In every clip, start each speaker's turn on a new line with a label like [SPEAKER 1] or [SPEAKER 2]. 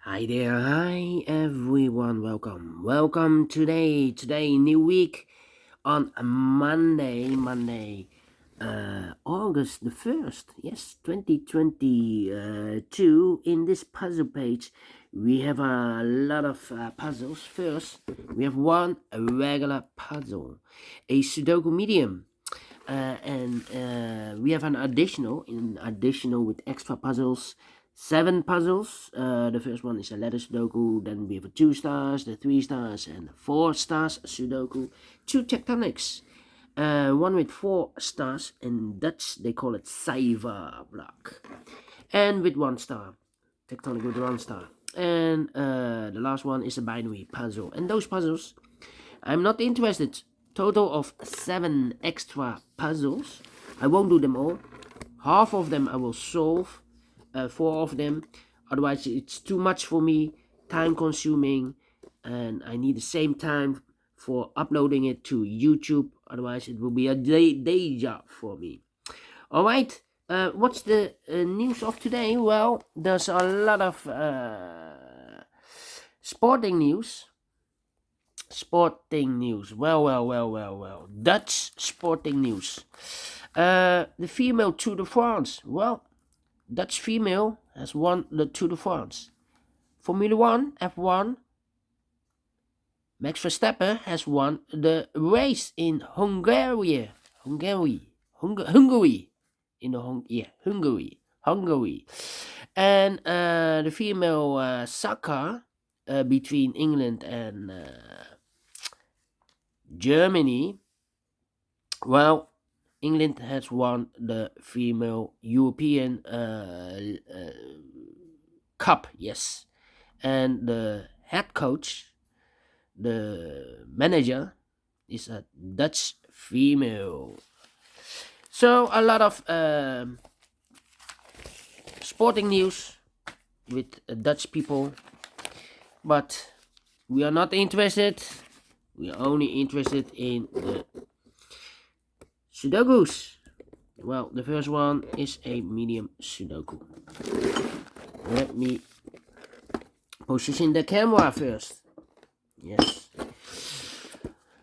[SPEAKER 1] Hi there, hi everyone, welcome today, new week on a Monday, August the 1st, yes, 2022. In this puzzle page, we have a lot of puzzles. First, we have one a regular puzzle, a Sudoku Medium, and we have an additional with extra puzzles. 7 puzzles. The first one is a letter Sudoku. Then we have a 2 stars, the 3 stars, and 4 stars Sudoku. 2 tectonics. One with 4 stars. In Dutch, they call it Cyber block. And with 1 star. Tectonic with 1 star. And the last one is a binary puzzle. And those puzzles, I'm not interested. Total of 7 extra puzzles. I won't do them all. Half of them I will solve. 4 of them. Otherwise, it's too much for me. Time consuming. And I need the same time for uploading it to YouTube. Otherwise, it will be a day job for me. Alright. What's the news of today? Well, there's a lot of sporting news. Well. Dutch sporting news. The female Tour de France. Well, Dutch female has won the Tour de France. Formula 1, F1. Max Verstappen has won the race in Hungary. Hungary. And the female soccer between England and Germany. Well, England has won the female European Cup, yes. And the head coach, the manager, is a Dutch female. So a lot of sporting news with Dutch people, but we are not interested. We are only interested in the Sudokus. Well, the first one is a medium Sudoku. Let me position the camera first. Yes.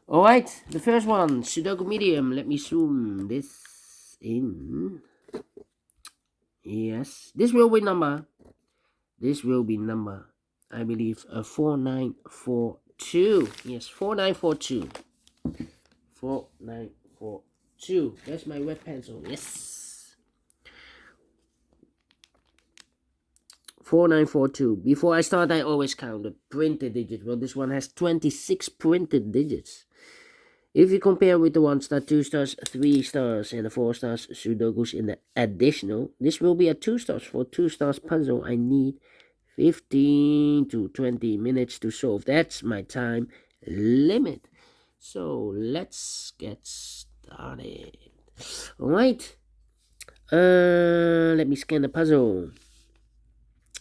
[SPEAKER 1] Alright, the first one, Sudoku Medium. Let me zoom this in. Yes, this will be number. I believe 4942. Yes, 4942. 4942. That's my red pencil. Yes. 4942. Before I start, I always count the printed digits. Well, this one has 26 printed digits. If you compare with the 1 star, 2 stars, 3 stars, and the 4 stars Sudokus in the additional, this will be a 2 stars. For 2 stars puzzle, I need 15 to 20 minutes to solve. That's my time limit. So let's get started. Alright. Let me scan the puzzle.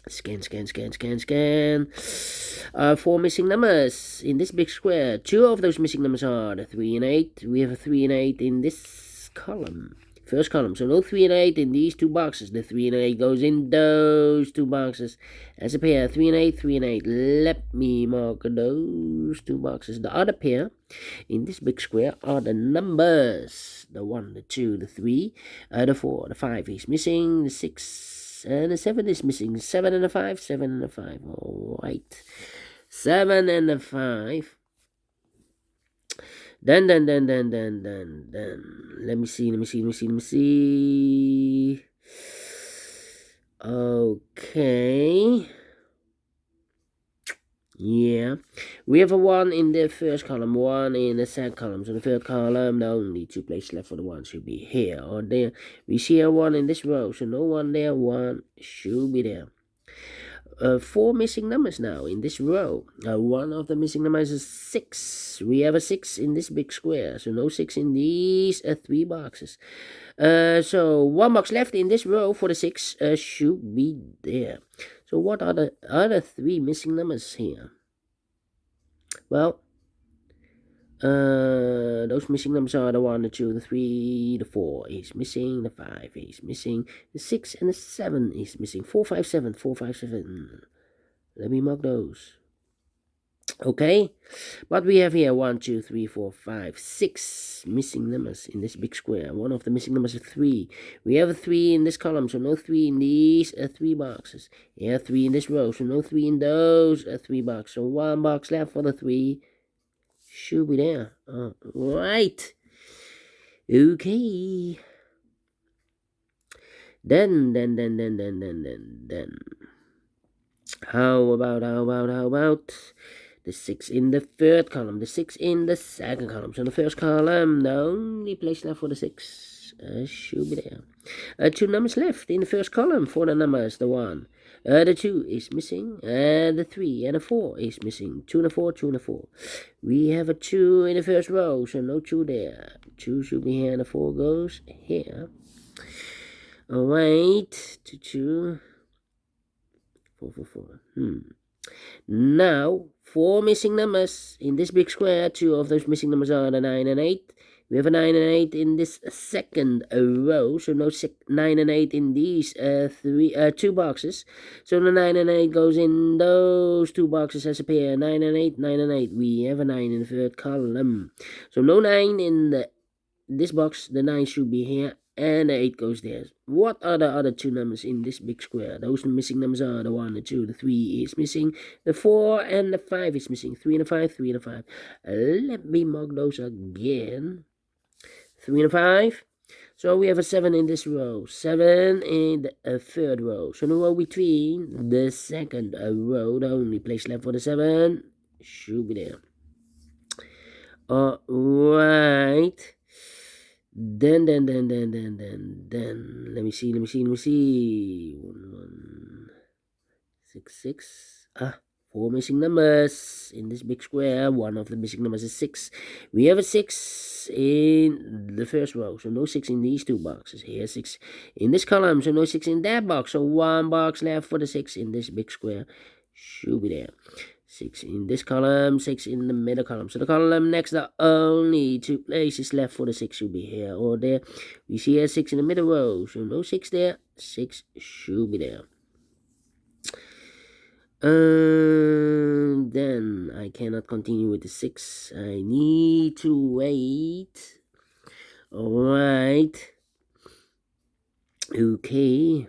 [SPEAKER 1] Scan. 4 missing numbers in this big square. 2 of those missing numbers are the 3 and 8. We have a 3 and 8 in this column. First column. So no 3 and 8 in these 2 boxes. The 3 and 8 goes in those 2 boxes as a pair. 3 and 8, 3 and 8. Let me mark those 2 boxes. The other pair in this big square are the numbers. The 1, the 2, the 3, the 4, the 5 is missing. The 6 and the 7 is missing. 7 and a 5, 7 and a 5. Alright. 7 and a 5. Then. Let me see. Okay. Yeah. We have a 1 in the first column, 1 in the second column. So the third column, the only 2 places left for the 1 should be here or there. We see a 1 in this row, so no 1 there, 1 should be there. 4 missing numbers now in this row. One of the missing numbers is 6. We have a 6 in this big square, so no 6 in these 3 boxes. So 1 box left in this row for the 6 should be there. So what are the other 3 missing numbers here? Well, those missing numbers are the 1, the 2, the 3, the 4 is missing, the 5 is missing, the 6 and the 7 is missing. 4, 5, 7, 4, 5, 7. Let me mark those. Okay, but we have here 1, 2, 3, 4, 5, 6 missing numbers in this big square. One of the missing numbers is 3. We have a 3 in this column, so no 3 in these 3 boxes. Here 3 in this row, so no 3 in those 3 boxes. So 1 box left for the 3. Should be there. Right. Okay. Then. How about the 6 in the third column, the 6 in the second column. So in the first column, the only place left for the 6 should be there. 2 numbers left in the first column for the numbers, the 1. The 2 is missing, and the 3 and the 4 is missing. 2 and a 4, 2 and a 4. We have a 2 in the first row, so no 2 there. 2 should be here, and the 4 goes here. Alright, 2, 2. 4, 4, 4. Now, 4 missing numbers in this big square. 2 of those missing numbers are the 9 and 8. We have a 9 and 8 in this second row, so no 9 and 8 in these 2 boxes. So the 9 and 8 goes in those 2 boxes as a pair. 9 and 8, 9 and 8. We have a 9 in the third column. So no 9 in this box. The 9 should be here, and the 8 goes there. What are the other 2 numbers in this big square? Those missing numbers are the 1, the 2, the 3 is missing, the 4 and the 5 is missing. 3 and the 5, 3 and the 5. Let me mark those again. 3 and 5. So we have a 7 in this row, 7 in the third row. So the row between the second row, the only place left for the 7 should be there. Alright. Then, let me see. 1, 1, 6, 6. 4 missing numbers in this big square. One of the missing numbers is 6. We have a 6 in the first row, so no 6 in these 2 boxes. Here 6 in this column, so no 6 in that box. So 1 box left for the 6 in this big square. Should be there. 6 in this column, 6 in the middle column. So the column next, the only 2 places left for the 6 should be here or there. We see here 6 in the middle row, so no 6 there. 6 should be there. Then I cannot continue with the 6. I need to wait. Alright. Okay.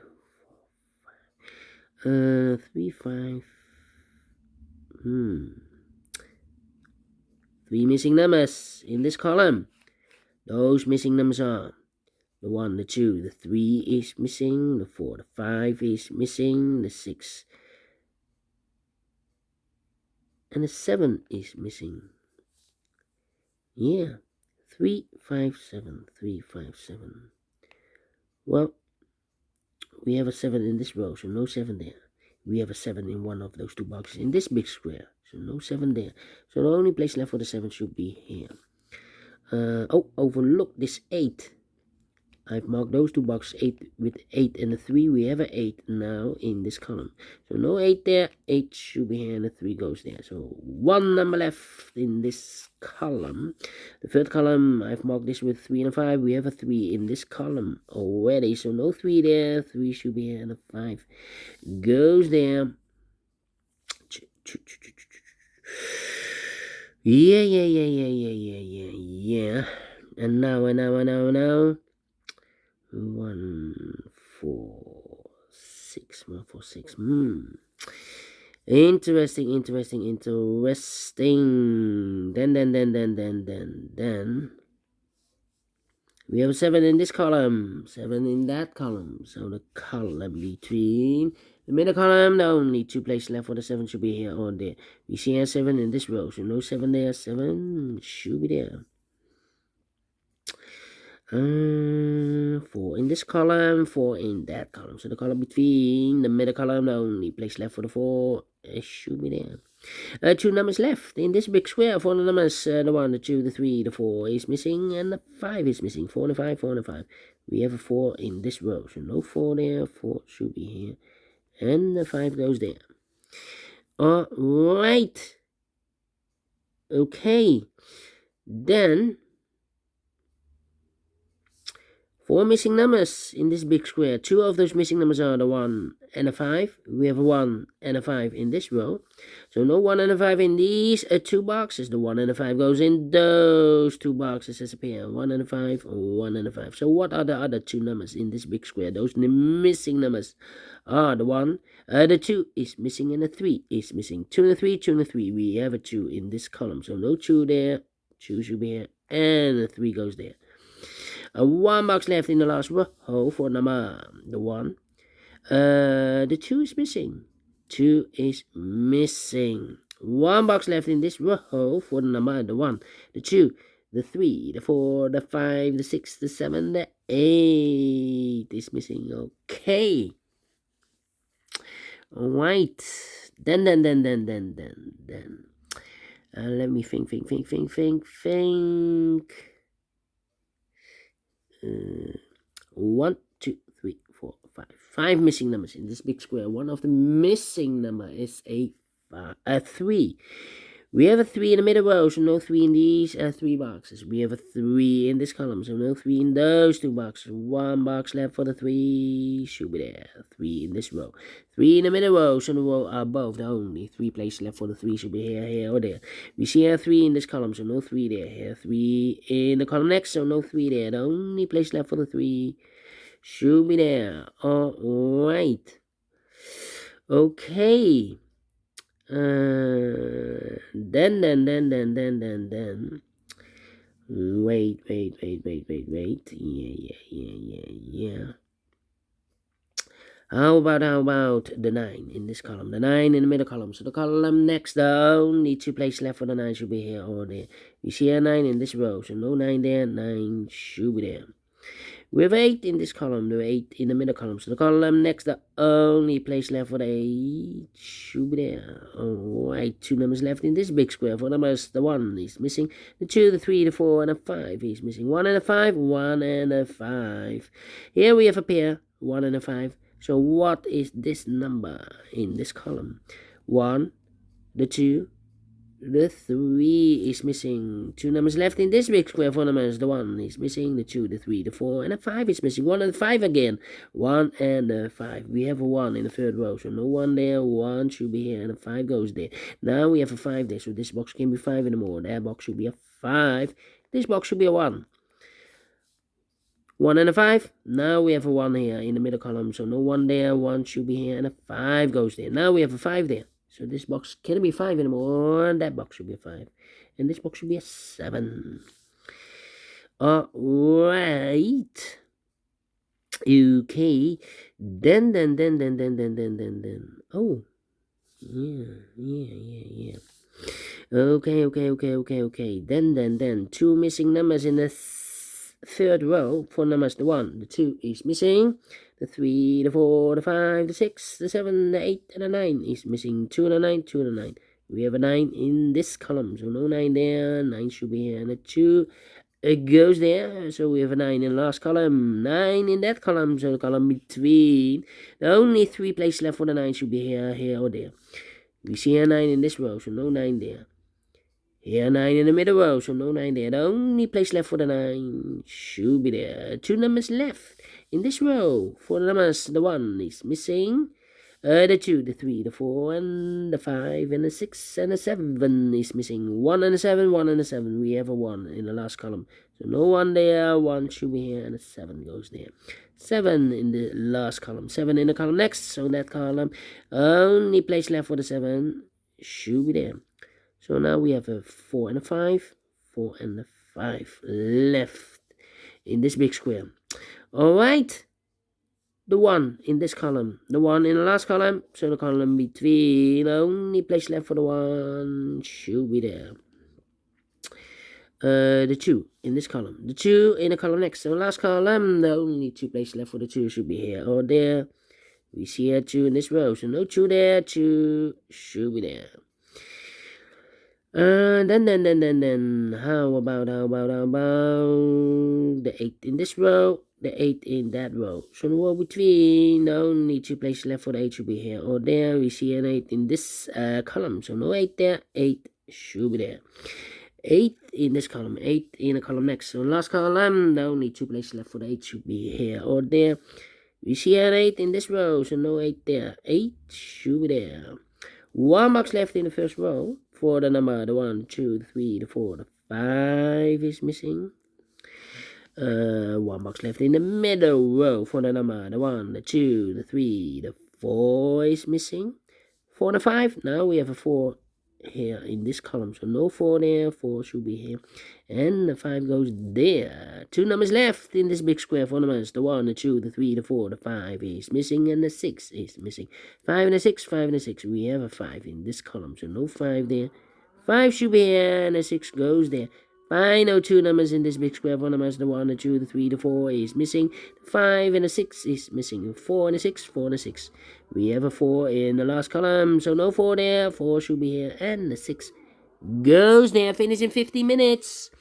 [SPEAKER 1] 3, 5. 3 missing numbers in this column. Those missing numbers are the 1, the 2, the 3 is missing, the 4, the 5 is missing, the 6 and the 7 is missing. Yeah, 3, 5, 7, 3, 5, 7. Well, we have a 7 in this row, so no 7 there. We have a 7 in one of those 2 boxes in this big square, so no 7 there. So the only place left for the 7 should be here. Overlook this 8. I've marked those 2 boxes 8 with 8 and a 3. We have an 8 now in this column. So no 8 there. 8 should be here and the 3 goes there. So 1 number left in this column. The third column, I've marked this with 3 and a 5. We have a 3 in this column already. So no 3 there. 3 should be here and a 5 goes there. Yeah. And now. 1, 4, 6. 1, 4, 6. Interesting. Then we have 7 in this column, 7 in that column. So the column between the middle column, the only 2 places left for the 7 should be here or there. We see here 7 in this row, so no 7 there. 7 should be there. 4 in this column, 4 in that column. So the column between the middle column, the only place left for the 4 should be there. 2 numbers left in this big square. 4 numbers, the 1, the 2, the 3, the 4 is missing, and the 5 is missing. 4 and 5, 4 and 5. We have a 4 in this row, so no 4 there. 4 should be here, and the 5 goes there. Alright. Okay. Then 4 missing numbers in this big square. 2 of those missing numbers are the 1 and a 5. We have a 1 and a 5 in this row. So no 1 and a 5 in these 2 boxes. The 1 and a 5 goes in those 2 boxes as a pair. 1 and a 5, 1 and a 5. So what are the other 2 numbers in this big square? Those missing numbers are the 1, the 2 is missing, and the 3 is missing. 2 and a 3, 2 and a 3. We have a 2 in this column. So no 2 there. 2 should be here. And the 3 goes there. 1 box left in the last row for number the 1. The 2 is missing. 2 is missing. 1 box left in this row for the number the 1. The 2, the 3, the 4, the 5, the 6, the 7, the 8 is missing. Okay. Alright. Then. Let me think. 1, 2, 3, 4, 5. 5 missing numbers in this big square. One of the missing number is a 3. We have a 3 in the middle row, so no 3 in these 3 boxes. We have a 3 in this column, so no 3 in those 2 boxes. 1 box left for the 3. Should be there. 3 in this row. 3 in the middle row, so the row are above. The only 3 places left for the 3 should be here, or there. We see a 3 in this column, so no 3 there. Here 3 in the column next, so no 3 there. The only place left for the 3 should be there. Alright. Okay. Then. Wait. Yeah. How about the 9 in this column? The 9 in the middle column. So the column next, the only 2 places left for the 9 should be here or there. You see a 9 in this row, so no 9 there. 9 should be there. We have 8 in this column, the 8 in the middle column. So the column next, the only place left for the 8 should be there. Alright, 2 numbers left in this big square. 4 numbers, the 1 is missing. The 2, the 3, the 4, and the 5 is missing. 1 and a 5, 1 and a 5. Here we have a pair, 1 and a 5. So what is this number in this column? 1, the 2, the 3 is missing. 2 numbers left in this big square. 4 numbers. The 1 is missing. The 2, the 3, the 4, and the 5 is missing. 1 and 5 again. 1 and 5. We have a 1 in the third row. So no 1 there. 1 should be here. And a 5 goes there. Now we have a 5 there. So this box can be 5 anymore. That box should be a 5. This box should be a 1. 1 and a 5. Now we have a 1 here in the middle column. So no 1 there. 1 should be here. And a 5 goes there. Now we have a 5 there. So this box can't be 5 anymore. And that box should be a 5. And this box should be a 7. Alright. Okay. Then. Oh. Yeah. Okay. Then. 2 missing numbers in the third row. 4 numbers. The 1, the 2 is missing. The 3, the 4, the 5, the 6, the 7, the 8, and the 9 is missing. 2 and a 9, 2 and a 9. We have a 9 in this column, so no 9 there. 9 should be here, and a 2 goes there. So we have a 9 in the last column, 9 in that column, so the column between. The only 3 places left for the 9 should be here, or there. We see a 9 in this row, so no 9 there. Here, 9 in the middle row, so no 9 there. The only place left for the 9 should be there. 2 numbers left in this row. 4 numbers, the 1 is missing. The 2, the 3, the 4, and the 5, and the 6, and the 7 is missing. 1 and a 7, 1 and a 7. We have a 1 in the last column. So no 1 there, 1 should be here, and a 7 goes there. 7 in the last column. 7 in the column next, so that column, only place left for the 7 should be there. So now we have a 4 and a 5, 4 and a 5 left in this big square. Alright, the 1 in this column, the 1 in the last column, so the column between, the only place left for the 1 should be there. The 2 in this column, the 2 in the column next, so the last column, the only 2 places left for the 2 should be here or there. We see a 2 in this row, so no 2 there, 2 should be there. Then, how about the 8 in this row, the 8 in that row. So the row between, the only 2 places left for the 8 should be here or there. We see an 8 in this column, so no 8 there, 8 should be there. 8 in this column, 8 in a column next. So last column, the only 2 places left for the 8 should be here or there. We see an 8 in this row, so no 8 there. 8 should be there. 1 box left in the first row for the number, the 1, 2, the 3, the 4, the 5 is missing. 1 box left in the middle row for the number, the 1, the 2, the 3, the 4 is missing. 4 and a 5, now we have a 4 here in this column, so no 4 there, 4 should be here, and the 5 goes there. 2 numbers left in this big square for numbers, the 1, the 2, the 3, the 4, the 5 is missing, and the 6 is missing. 5 and a 6, 5 and a 6, we have a 5 in this column, so no 5 there. 5 should be here, and a 6 goes there. Final 2 numbers in this big square for numbers, the 1, the 2, the 3, the 4 is missing. The 5 and a 6 is missing. 4 and a 6, 4 and a 6. We have a 4 in the last column, so no 4 there. 4 should be here, and the 6 goes there. Finish in 50 minutes.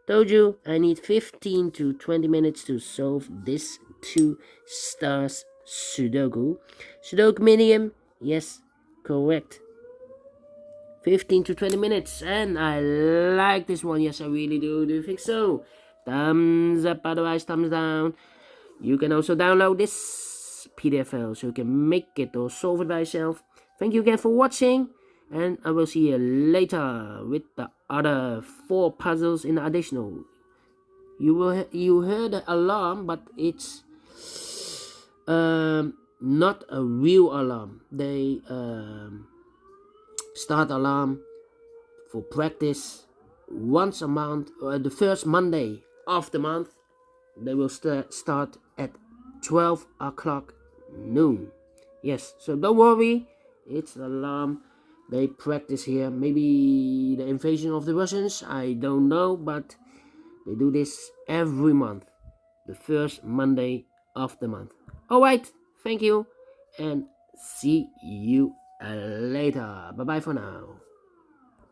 [SPEAKER 1] Told you, I need 15 to 20 minutes to solve this 2 stars Sudoku. Sudoku Medium, yes, correct. 15 to 20 minutes, and I like this one. Yes, I really do. Do you think so? Thumbs up, otherwise thumbs down. You can also download this PDF file so you can make it or solve it by yourself. Thank you again for watching, and I will see you later with the other 4 puzzles in the additional. You heard the alarm, but it's not a real alarm. They start alarm for practice once a month, or the first Monday of the month. They will start at 12 o'clock noon. Yes, so don't worry, it's an alarm. They practice here. Maybe the invasion of the Russians, I don't know, but they do this every month, the first Monday of the month. Alright, thank you, and see you later. Bye bye for now.